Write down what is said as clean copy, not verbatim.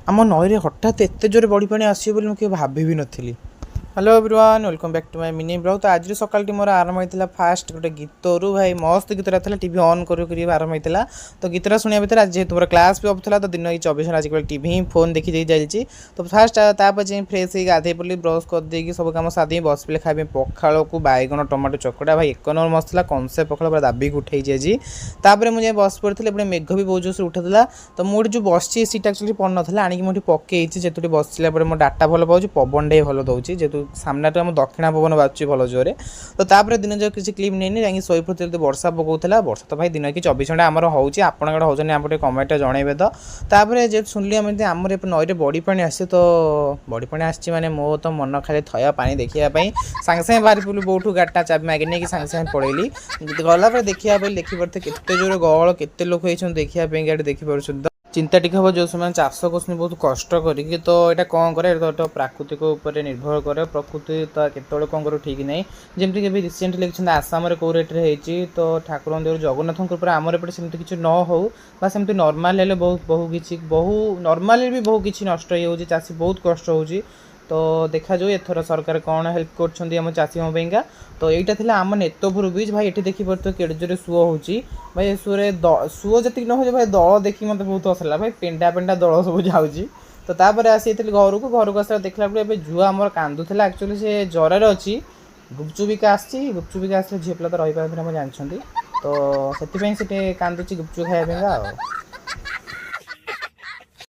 ଆମ ନଈରେ ହଠାତ୍ ଏତେ ଜୋରେ ବଢ଼ି ପାଣି ଆସିବ ବୋଲି ମୁଁ କେବେ ଭାବି ବି ନଥିଲି। Hello everyone welcome back to my mini blog. तो आज सकाल मोर आरंभ होता फास्ट गोटे गीतरू भाई मस्त गीतरा था टीवी ऑन कर आरंभ होता। तो गीतरा शुणा भितर आज जेहतु मोर क्लास भी ऑफ था तो दिन 24 आज टीवी ही फोन देखी जाइए। तो फास्ट तापर जाए फ्रेश हो गाधे पड़ी ब्रश करदे सब कम साधे बस पे खाए पखाड़ को बैगन टमाटो चकड़ा भाई एक नंबर मस्त था कंसे पखाड़ पूरा दाबिक उठे आज मुझे बस पड़ी एपटे मेघ भी बहुत जोर से उठा। तो मुझे जो बस सीट एक्चुअली पड़ ना आनिक मुझे पकई जेहतु बसला मो डाटा भल पाऊँ पवन टे भल दूँ जेहतु सामना आम दक्षिणा पवन बाजू भल जोरे। तो तापर दिन जो किसी क्लिप नहीं जाकि शोई पड़ती वर्षा पकाला वर्षा तो भाई दिन की 24 घंटा आमर होती आपड़ होने आप कमेंट जनइबे। तो तापर जे शुणिली आम आमर नईरे बड़ी पानी आसी तो बड़ी पानी आसी मैंने मो तो मन खाली थया पानी देखापी सागे सागे बाहरी पड़ी बोठू गाड़टा चाबी मागे नहीं कि सागे सागे पड़ेली गला देखा देखिपे केते जोर गहल केते लोक होती देखापी गाड़ी देखिपुर चिंता टिक हम जो समय चाष कर बहुत कष्ट करी तो यहाँ कौन करे तो प्राकृतिक उपर निर्भर करे प्रकृति तो केत कौन कर ठीक नहीं। जमीक भी रिसेंटली लिखते आसाम कौ रेट्रे होती तो ठाकुर देव जगन्नाथ आमर एपटे सेमती किसी न हो सेमती नॉर्मल हेले बहुत बहु नॉर्मल भी बहुत किसी नष्ट हो चाषी बहुत कष्ट होची। तो देखा जाऊ एथर सरकार कौन हेल्प कर चाषी पाइंका। तो यहाँ था आम नेतपुर बीच भाई ये देखिपे केड़े जोरे सुओ हो भाई सुरे सुओ जी न हो भाई दल देखी मत बहुत हसला भाई पेंडा पेंडा दल सब जाऊँगी। तो तापर आसी घर को आसा देखला बेले झुआ आम कांदुला एक्चुअली से जरार अच्छी गुपचुपिका आसी गुपचुपिका आस झील पिला तो रही पारे जानते। तो से कांदुची गुपचुप खाया।